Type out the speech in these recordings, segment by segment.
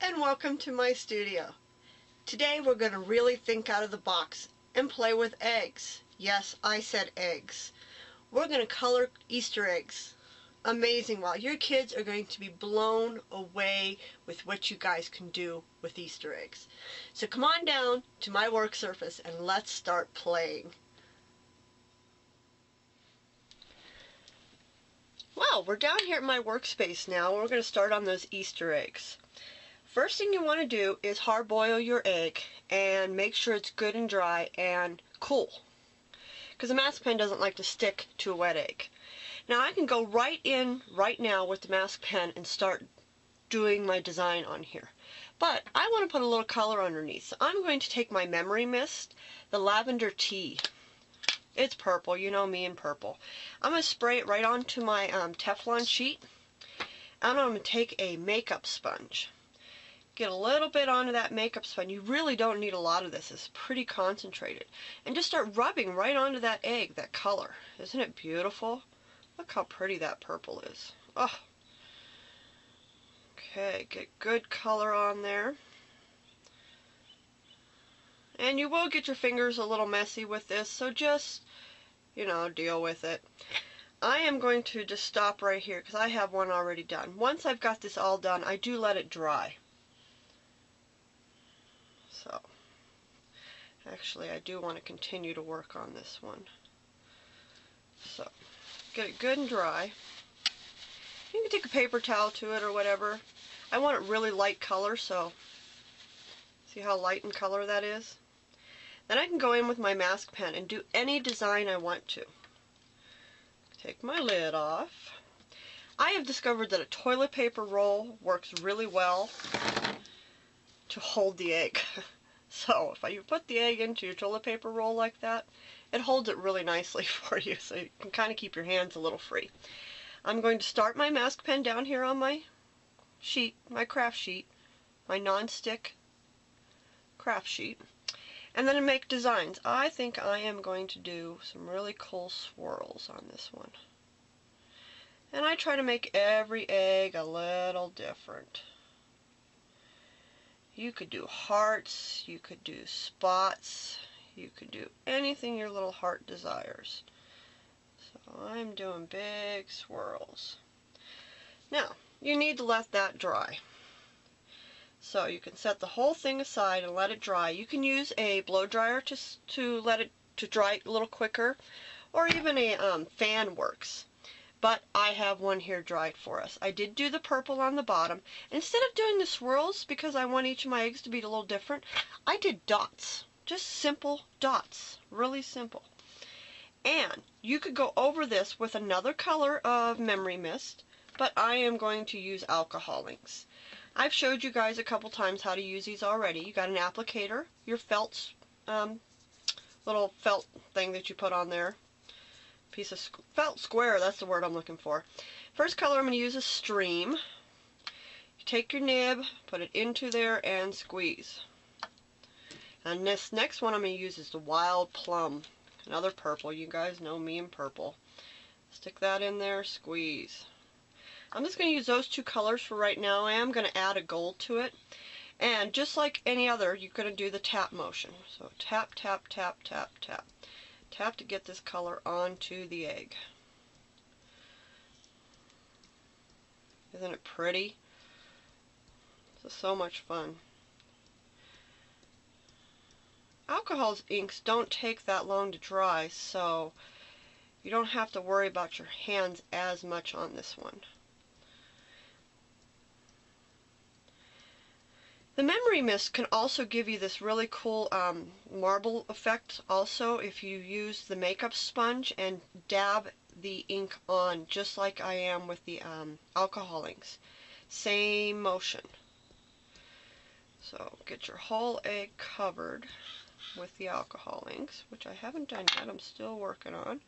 and welcome to my studio. Today we're going to really think out of the box and play with eggs. Yes, I said eggs. We're going to color Easter eggs. Amazing. Wow, your kids are going to be blown away with what you guys can do with Easter eggs. So come on down to my work surface and let's start playing. Well, we're down here at my workspace now. We're going to start on those Easter eggs. First thing you want to do is hard boil your egg and make sure it's good and dry and cool, because the MasquePen doesn't like to stick to a wet egg. Now I can go right in right now with the MasquePen and start doing my design on here, but I want to put a little color underneath, so I'm going to take my memory mist, the lavender tea. It's purple, you know me and purple. I'm going to spray it right onto my Teflon sheet, and I'm going to take a makeup sponge. Get a little bit onto that makeup sponge. You really don't need a lot of this. It's pretty concentrated. And just start rubbing right onto that egg, that color. Isn't it beautiful? Look how pretty that purple is. Oh. Okay, get good color on there. And you will get your fingers a little messy with this, so just, you know, deal with it. I am going to just stop right here because I have one already done. Once I've got this all done, I do let it dry. So, actually I do want to continue to work on this one. So, get it good and dry. You can take a paper towel to it or whatever. I want it really light color, so see how light in color that is? Then I can go in with my MasquePen and do any design I want to. Take my lid off. I have discovered that a toilet paper roll works really well to hold the egg. So if you put the egg into your toilet paper roll like that, it holds it really nicely for you, so you can kind of keep your hands a little free. I'm going to start my MasquePen down here on my sheet, my craft sheet, my non-stick craft sheet, and then make designs. I think I am going to do some really cool swirls on this one. And I try to make every egg a little different. You could do hearts, you could do spots, you could do anything your little heart desires. So I'm doing big swirls. Now, you need to let that dry. So you can set the whole thing aside and let it dry. You can use a blow dryer to let it dry a little quicker, or even a fan works. But I have one here dried for us. I did do the purple on the bottom. Instead of doing the swirls, because I want each of my eggs to be a little different, I did dots. Just simple dots. Really simple. And you could go over this with another color of memory mist, but I am going to use alcohol inks. I've showed you guys a couple times how to use these already. You got an applicator, your felt, little felt thing that you put on there. Piece of felt square, that's the word I'm looking for. First color I'm going to use is Stream. You take your nib, put it into there, and squeeze. And this next one I'm going to use is the Wild Plum. Another purple. You guys know me and purple. Stick that in there, squeeze. I'm just going to use those two colors for right now. I am going to add a gold to it. And just like any other, you're going to do the tap motion. So tap, tap, tap, tap, tap. Tap to get this color onto the egg. Isn't it pretty? This is so much fun. Alcohol inks don't take that long to dry, so you don't have to worry about your hands as much on this one. The memory mist can also give you this really cool marble effect also if you use the makeup sponge and dab the ink on just like I am with the alcohol inks. Same motion. So get your whole egg covered with the alcohol inks, which I haven't done yet. I'm still working on.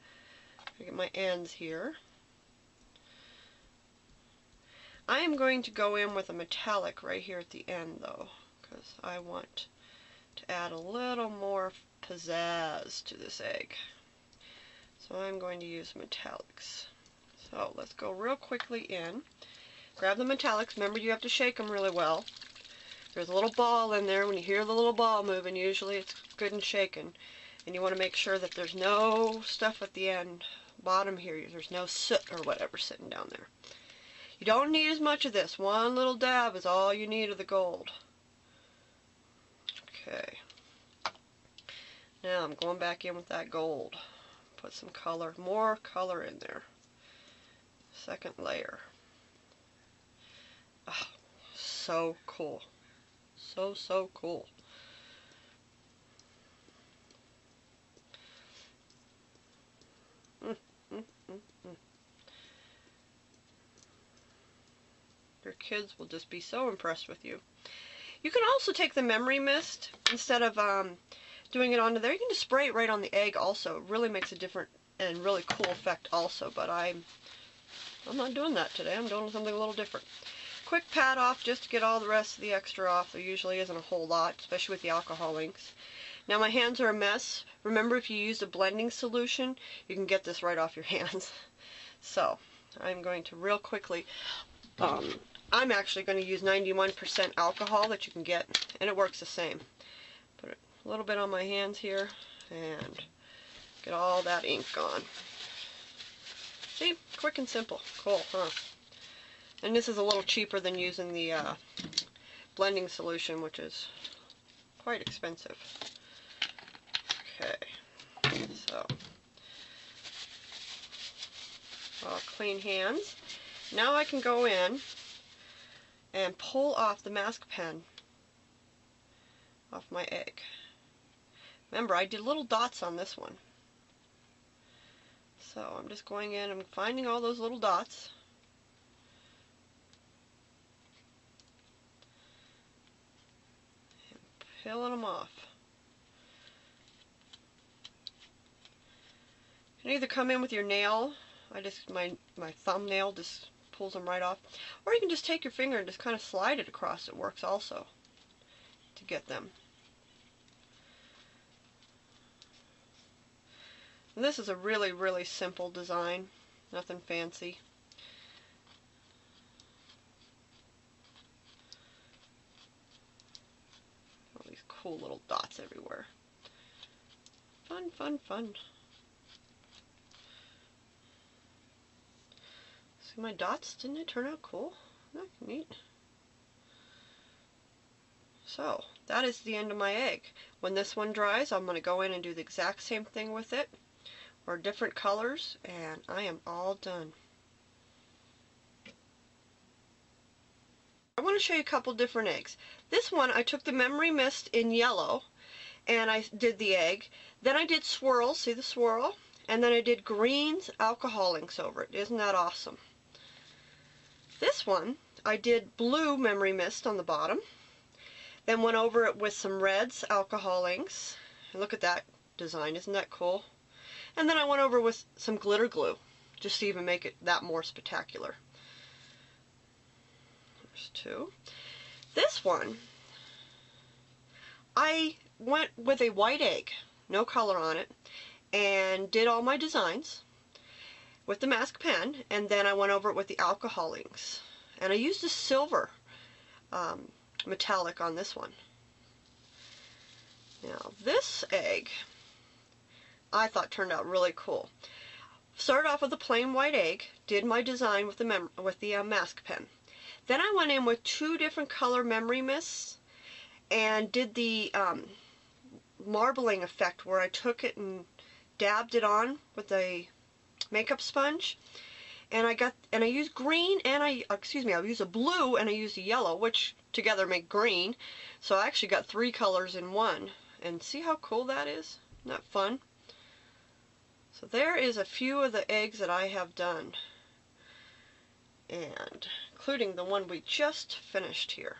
I get my ends here. I am going to go in with a metallic right here at the end though, because I want to add a little more pizzazz to this egg. So I'm going to use metallics. So let's go real quickly in. Grab the metallics. Remember, you have to shake them really well. There's a little ball in there. When you hear the little ball moving, usually it's good and shaken. And you want to make sure that there's no stuff at the end, bottom here. There's no soot or whatever sitting down there. You don't need as much of this. One little dab is all you need of the gold. Okay. Now I'm going back in with that gold. Put some color, more color in there. Second layer. Oh, so cool. So, so cool. Your kids will just be so impressed with you. You can also take the memory mist, instead of doing it onto there, you can just spray it right on the egg also. It really makes a different and really cool effect also, but I'm not doing that today. I'm doing something a little different. Quick pat off just to get all the rest of the extra off. There usually isn't a whole lot, especially with the alcohol inks. Now my hands are a mess. Remember, if you use a blending solution, you can get this right off your hands. So I'm going to real quickly, I'm actually going to use 91% alcohol that you can get, and it works the same. Put a little bit on my hands here and get all that ink gone. See? Quick and simple. Cool, huh? And this is a little cheaper than using the blending solution, which is quite expensive. Okay, so all clean hands. Now I can go in and pull off the MasquePen off my egg. Remember, I did little dots on this one. So I'm just going in and finding all those little dots. And peeling them off. You can either come in with your nail. My thumbnail just pulls them right off. Or you can just take your finger and just kind of slide it across. It works also to get them. And this is a really, really simple design. Nothing fancy. All these cool little dots everywhere. Fun, fun, fun. See my dots? Didn't they turn out cool? Isn't that neat? So, that is the end of my egg. When this one dries, I'm going to go in and do the exact same thing with it, or different colors, and I am all done. I want to show you a couple different eggs. This one, I took the memory mist in yellow, and I did the egg. Then I did swirls, see the swirl? And then I did greens, alcohol inks over it. Isn't that awesome? This one, I did blue memory mist on the bottom. Then went over it with some reds, alcohol inks. And look at that design, isn't that cool? And then I went over with some glitter glue, just to even make it that more spectacular. There's two. This one, I went with a white egg, no color on it, and did all my designs with the MasquePen, and then I went over it with the alcohol inks. And I used a silver metallic on this one. Now this egg I thought turned out really cool. Started off with a plain white egg, did my design with the MasquePen. Then I went in with two different color memory mists and did the marbling effect, where I took it and dabbed it on with a makeup sponge. And I used green, and I used a blue and I used a yellow, which together make green. So I actually got three colors in one. And see how cool that is? Isn't that fun? So there is a few of the eggs that I have done, and including the one we just finished here.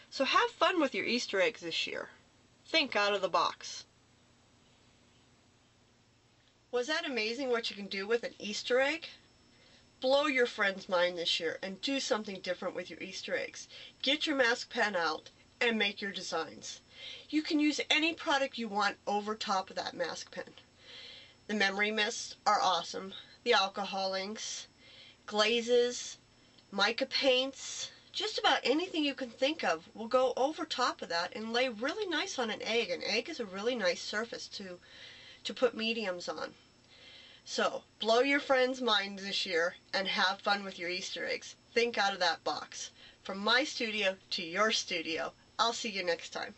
So have fun with your Easter eggs this year. Think out of the box. Was that amazing what you can do with an Easter egg? Blow your friend's mind this year and do something different with your Easter eggs. Get your MasquePen out and make your designs. You can use any product you want over top of that MasquePen. The memory mists are awesome. The alcohol inks, glazes, mica paints, just about anything you can think of will go over top of that and lay really nice on an egg. An egg is a really nice surface to put mediums on. So, blow your friends' minds this year and have fun with your Easter eggs. Think out of that box. From my studio to your studio. I'll see you next time.